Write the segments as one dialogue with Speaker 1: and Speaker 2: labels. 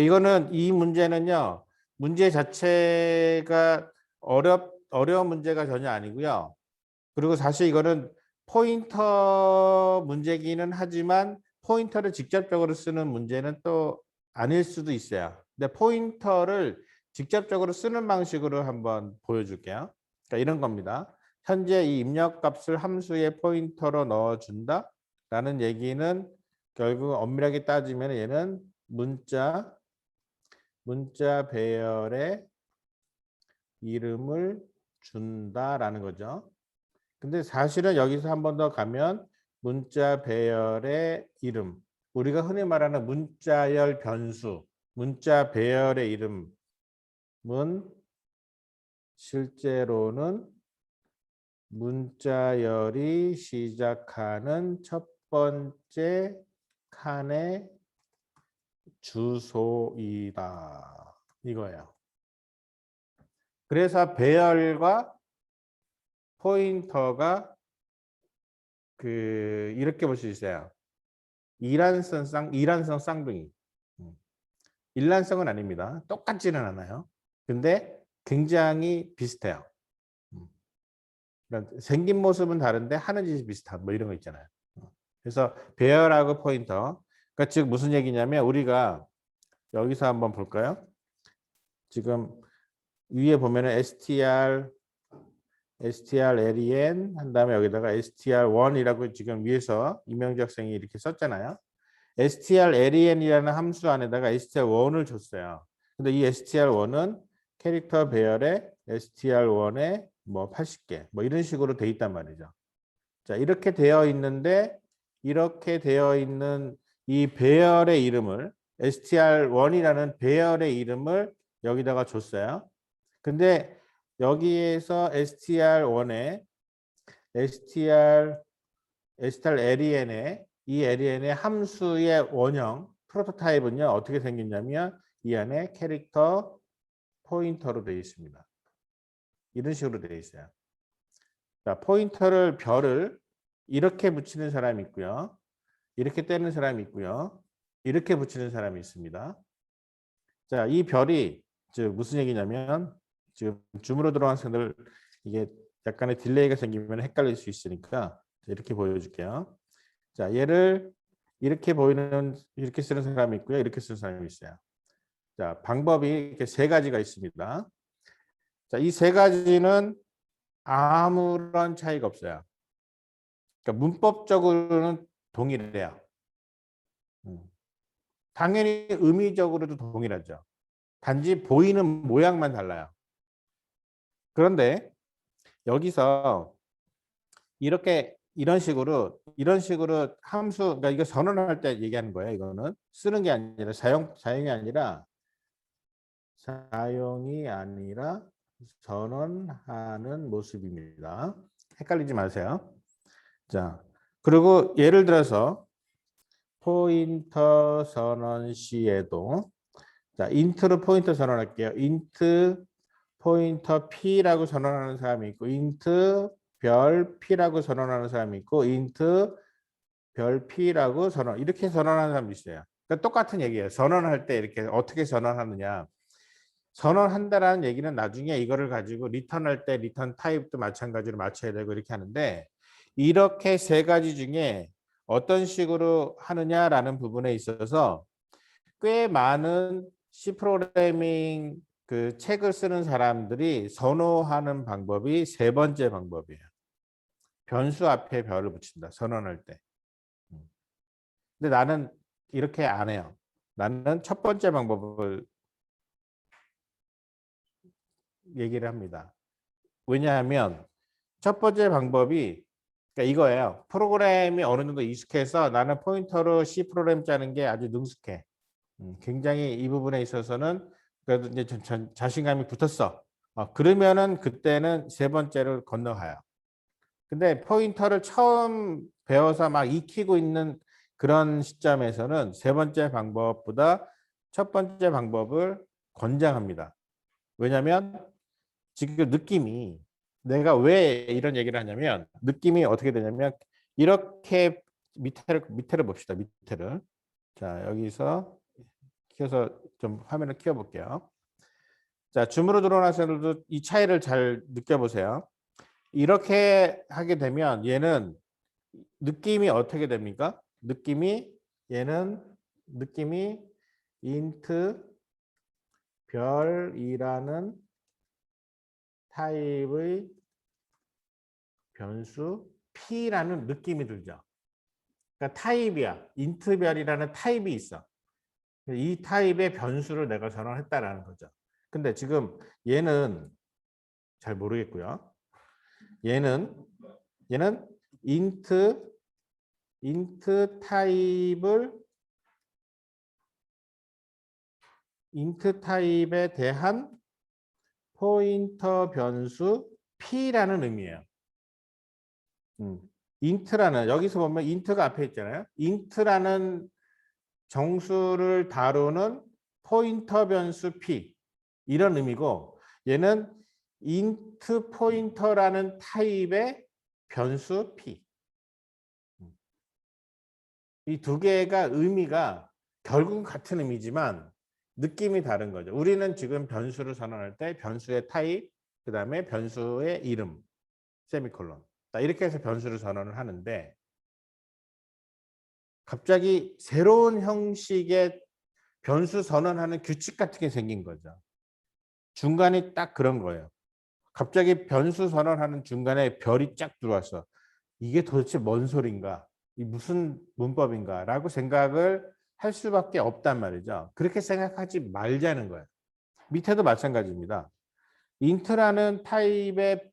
Speaker 1: 이거는 이 문제는요. 문제 자체가 어려운 문제가 전혀 아니고요. 그리고 사실 이거는 포인터 문제기는 하지만 포인터를 직접적으로 쓰는 문제는 또 아닐 수도 있어요. 근데 포인터를 직접적으로 쓰는 방식으로 한번 보여줄게요. 그러니까 이런 겁니다. 현재 이 입력값을 함수에 포인터로 넣어준다 라는 얘기는 결국 엄밀하게 따지면 얘는 문자 배열의 이름을 준다라는 거죠. 근데 사실은 여기서 한 번 더 가면 문자 배열의 이름, 우리가 흔히 말하는 문자열 변수, 문자 배열의 이름은 실제로는 문자열이 시작하는 첫 번째 칸의 주소이다. 이거예요. 그래서 배열과 포인터가 이렇게 볼 수 있어요. 이란성 쌍둥이. 일란성은 아닙니다. 똑같지는 않아요. 근데 굉장히 비슷해요. 그러니까 생긴 모습은 다른데 하는 짓이 비슷한 뭐 이런 거 있잖아요. 그래서 배열하고 포인터. 그러니까 즉 무슨 얘기냐면 우리가 여기서 한번 볼까요? 지금 위에 보면은 str 한 다음에 여기다가 str1이라고 지금 위에서 이명주 학생이 이렇게 썼잖아요. strlen이라는 함수 안에다가 str1을 줬어요. 근데 이 str1은 캐릭터 배열의 str1에 뭐 80개 뭐 이런 식으로 돼 있단 말이죠. 자, 이렇게 되어 있는데 이렇게 되어 있는 이 배열의 이름을 str1이라는 배열의 이름을 여기다가 줬어요. 근데 여기에서 str1에 str-len의 이 len의 함수의 원형 프로토타입은요 어떻게 생겼냐면 이 안에 캐릭터 포인터로 되어 있습니다. 이런 식으로 되어 있어요. 자, 포인터를 별을 이렇게 붙이는 사람이 있고요. 이렇게 떼는 사람이 있고요. 이렇게 붙이는 사람이 있습니다. 자, 이 별이 즉 무슨 얘기냐면 지금 줌으로 들어간 학생들 이게 약간의 딜레이가 생기면 헷갈릴 수 있으니까 이렇게 보여줄게요. 자, 얘를 이렇게 이렇게 쓰는 사람이 있고요. 이렇게 쓰는 사람이 있어요. 자, 방법이 이렇게 세 가지가 있습니다. 자, 이 세 가지는 아무런 차이가 없어요. 그러니까 문법적으로는 동일해요. 당연히 의미적으로도 동일하죠. 단지 보이는 모양만 달라요. 그런데 여기서 이런 식으로 함수, 그러니까 이거 선언할 때 얘기하는 거예요. 이거는 쓰는 게 아니라 사용이 아니라 선언하는 모습입니다. 헷갈리지 마세요. 자, 그리고 예를 들어서 포인터 선언 시에도 자, 인트로 포인터 선언할게요. 인트 포인터 p라고 선언하는 사람이 있고 인트 별 p라고 선언하는 사람이 있고 인트 별 p라고 이렇게 선언하는 사람이 있어요. 그러니까 똑같은 얘기예요. 선언할 때 이렇게 어떻게 선언하느냐. 선언한다라는 얘기는 나중에 이거를 가지고 리턴할 때 리턴 타입도 마찬가지로 맞춰야 되고 이렇게 하는데 이렇게 세 가지 중에 어떤 식으로 하느냐라는 부분에 있어서 꽤 많은 C 프로그래밍 책을 쓰는 사람들이 선호하는 방법이 세 번째 방법이에요. 변수 앞에 별을 붙인다. 선언할 때. 근데 나는 이렇게 안 해요. 나는 첫 번째 방법을 얘기를 합니다. 왜냐하면 첫 번째 방법이 그러니까 이거예요. 프로그램이 어느 정도 익숙해서 나는 포인터로 C 프로그램 짜는 게 아주 능숙해. 굉장히 이 부분에 있어서는 그래도 이제 자신감이 붙었어. 그러면은 그때는 세 번째를 건너가요. 근데 포인터를 처음 배워서 막 익히고 있는 그런 시점에서는 세 번째 방법보다 첫 번째 방법을 권장합니다. 왜냐하면 지금 느낌이 내가 왜 이런 얘기를 하냐면 느낌이 어떻게 되냐면 이렇게 밑에를 봅시다. 밑에를. 자, 여기서 키워서 좀 화면을 키워볼게요. 자, 줌으로 들어오셔도 이 차이를 잘 느껴보세요. 이렇게 하게 되면 얘는 느낌이 어떻게 됩니까? 얘는 느낌이 int 별이라는 타입의 변수 p라는 느낌이 들죠. 그러니까 타입이야. int 별이라는 타입이 있어. 이 타입의 변수를 내가 전환했다라는 거죠. 근데 지금 얘는 잘 모르겠고요. 얘는 int 타입에 대한 포인터 변수 p라는 의미예요. int라는 여기서 보면 int가 앞에 있잖아요. int라는 정수를 다루는 포인터 변수 p 이런 의미고 얘는 int 포인터라는 타입의 변수 p. 이 두 개가 의미가 결국은 같은 의미지만 느낌이 다른 거죠. 우리는 지금 변수를 선언할 때 변수의 타입, 그 다음에 변수의 이름, 세미콜론. 이렇게 해서 변수를 선언을 하는데 갑자기 새로운 형식의 변수 선언하는 규칙 같은 게 생긴 거죠. 중간이 딱 그런 거예요. 갑자기 변수 선언하는 중간에 별이 쫙 들어와서 이게 도대체 뭔 소린가? 이 무슨 문법인가? 라고 생각을 할 수밖에 없단 말이죠. 그렇게 생각하지 말자는 거예요. 밑에도 마찬가지입니다. int라는 타입의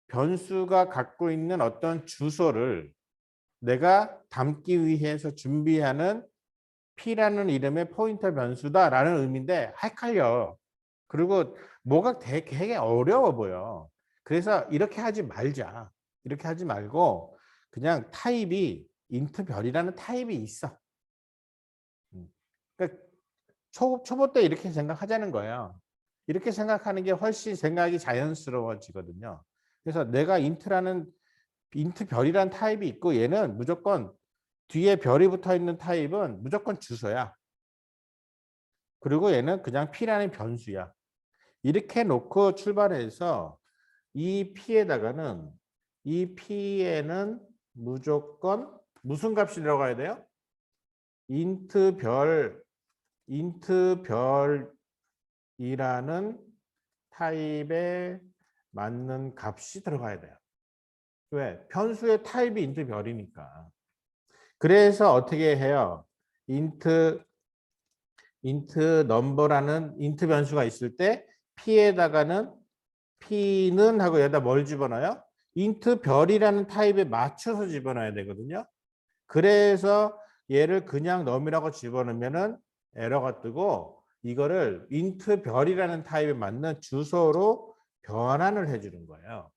Speaker 1: 변수가 갖고 있는 어떤 주소를 내가 담기 위해서 준비하는 p라는 이름의 포인터 변수다라는 의미인데 헷갈려. 그리고 뭐가 되게 어려워 보여. 그래서 이렇게 하지 말자. 이렇게 하지 말고 그냥 타입이 int 별이라는 타입이 있어. 그러니까 초보 때 이렇게 생각하자는 거예요. 이렇게 생각하는 게 훨씬 생각이 자연스러워지거든요. 그래서 내가 int 별이라는 타입이 있고 얘는 무조건 뒤에 별이 붙어 있는 타입은 무조건 주소야. 그리고 얘는 그냥 p라는 변수야. 이렇게 놓고 출발해서 이 p에는 무조건 무슨 값이 들어가야 돼요? int 별이라는 타입에 맞는 값이 들어가야 돼요. 왜? 변수의 타입이 int 별이니까. 그래서 어떻게 해요? int number라는 int 변수가 있을 때 p는 하고 여기다 뭘 집어넣어요? int 별이라는 타입에 맞춰서 집어넣어야 되거든요. 그래서 얘를 그냥 num이라고 집어넣으면은 에러가 뜨고 이거를 int 별이라는 타입에 맞는 주소로 변환을 해주는 거예요.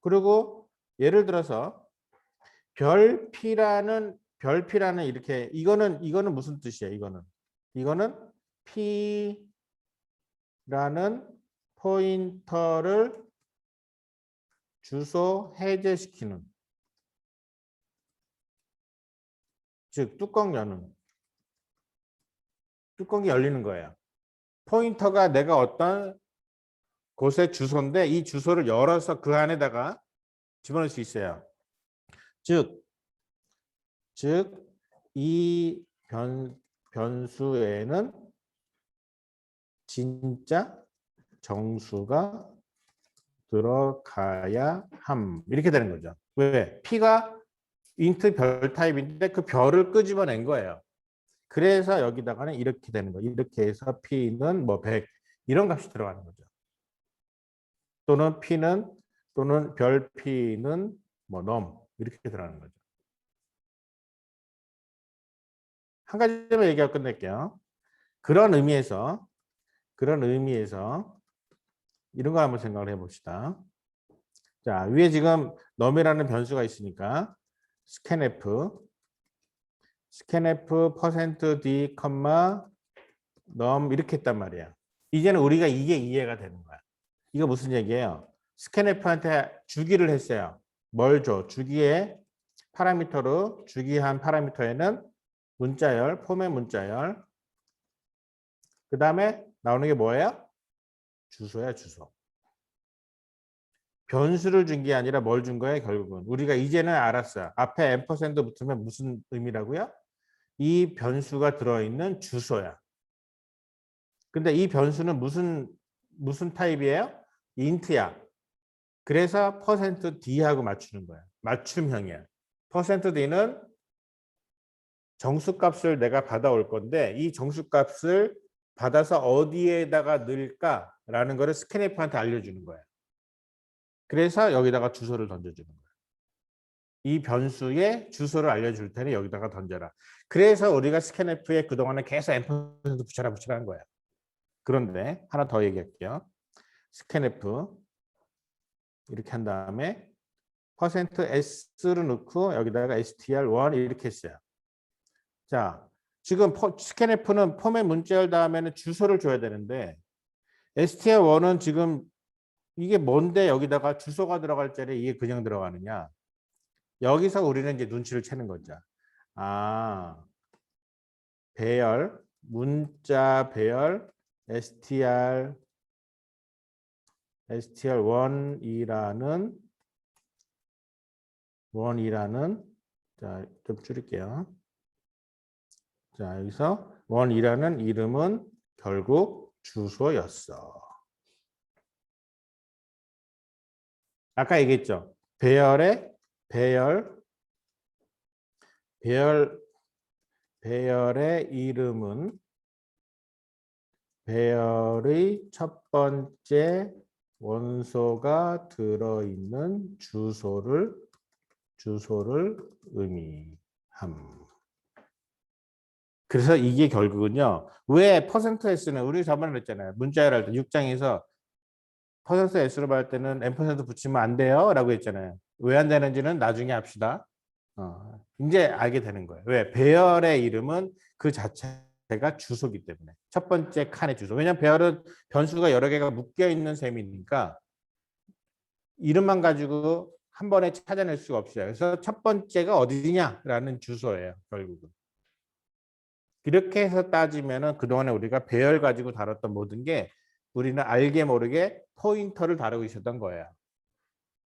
Speaker 1: 그리고 예를 들어서 별p라는 이렇게 이거는 무슨 뜻이야? 이거는 p라는 포인터를 주소 해제시키는 즉 뚜껑이 열리는 거예요. 포인터가 내가 어떤 곳의 주소인데 이 주소를 열어서 그 안에다가 집어넣을 수 있어요. 즉 이 변수에는 진짜 정수가 들어가야 함. 이렇게 되는 거죠. 왜? p가 int 별 타입인데 그 별을 끄집어낸 거예요. 그래서 여기다가는 이렇게 되는 거예요. 이렇게 해서 p는 뭐 100 이런 값이 들어가는 거죠. 또는 별 p는 뭐 num 이렇게 들어가는 거죠. 한 가지만 얘기하고 끝낼게요. 그런 의미에서 이런 거 한번 생각을 해봅시다. 자, 위에 지금 num이라는 변수가 있으니까 scanf %d, num 이렇게 했단 말이야. 이제는 우리가 이게 이해가 되는 거야. 이거 무슨 얘기예요? scanf한테 주기를 했어요. 뭘 줘? 주기의 파라미터로 주기한 파라미터에는 문자열, 폼의 문자열. 그 다음에 나오는 게 뭐예요? 주소야, 주소. 변수를 준 게 아니라 뭘 준 거예요, 결국은. 우리가 이제는 알았어요. 앞에 앰퍼센드 붙으면 무슨 의미라고요? 이 변수가 들어있는 주소야. 근데 이 변수는 무슨 타입이에요? 인트야. 그래서 %d하고 맞추는 거야. 맞춤형이야. %d는 정수값을 내가 받아올 건데 이 정수값을 받아서 어디에다가 넣을까라는 거를 스캔F한테 알려주는 거야. 그래서 여기다가 주소를 던져주는 거야. 이 변수의 주소를 알려줄 테니 여기다가 던져라. 그래서 우리가 스캔F에 그동안에 계속 앰퍼센드 붙여라 한 거야. 그런데 하나 더 얘기할게요. 스캔F 이렇게 한 다음에 %s를 넣고 여기다가 str1 이렇게 했어요. 자, 지금 스캔F는 폼의 문자열 다음에는 주소를 줘야 되는데 str1은 지금 이게 뭔데 여기다가 주소가 들어갈 자리에 이게 그냥 들어가느냐. 여기서 우리는 이제 눈치를 채는 거죠. 아, 배열, 문자 배열 str1이라는 자, 좀 줄일게요. 자, 여기서 1이라는 이름은 결국 주소였어. 아까 얘기했죠. 배열의 이름은 배열의 첫 번째 원소가 들어있는 주소를 의미함. 그래서 이게 결국은요. 왜 %s는 우리 저번에 그랬잖아요. 문자열 할 때 6장에서 %s로 받을 때는 %, 붙이면 안 돼요 라고 했잖아요. 왜 안 되는지는 나중에 합시다. 이제 알게 되는 거예요. 왜? 배열의 이름은 그 자체가 주소기 때문에. 첫 번째 칸의 주소. 왜냐하면 배열은 변수가 여러 개가 묶여 있는 셈이니까 이름만 가지고 한 번에 찾아낼 수가 없어요. 그래서 첫 번째가 어디냐라는 주소예요. 결국은. 이렇게 해서 따지면은 그동안에 우리가 배열 가지고 다뤘던 모든 게 우리는 알게 모르게 포인터를 다루고 있었던 거예요.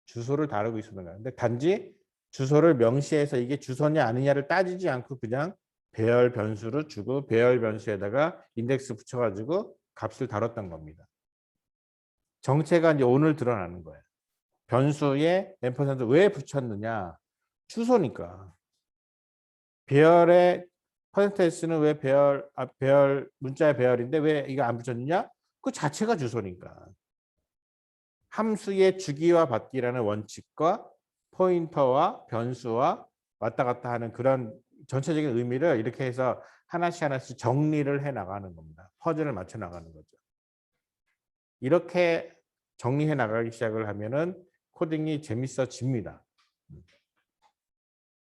Speaker 1: 주소를 다루고 있었던 거예요. 근데 단지 주소를 명시해서 이게 주소냐 아니냐를 따지지 않고 그냥 배열 변수를 주고 배열 변수에다가 인덱스 붙여가지고 값을 다뤘던 겁니다. 정체가 이제 오늘 드러나는 거예요. 변수에 앰퍼센드 왜 붙였느냐? 주소니까. 배열의 %s는 왜 배열 문자의 배열인데 왜 이거 안 붙였느냐? 그 자체가 주소니까. 함수의 주기와 받기라는 원칙과 포인터와 변수와 왔다 갔다 하는 그런 전체적인 의미를 이렇게 해서 하나씩 정리를 해 나가는 겁니다. 퍼즐을 맞춰 나가는 거죠. 이렇게 정리해 나가기 시작을 하면은 코딩이 재밌어집니다.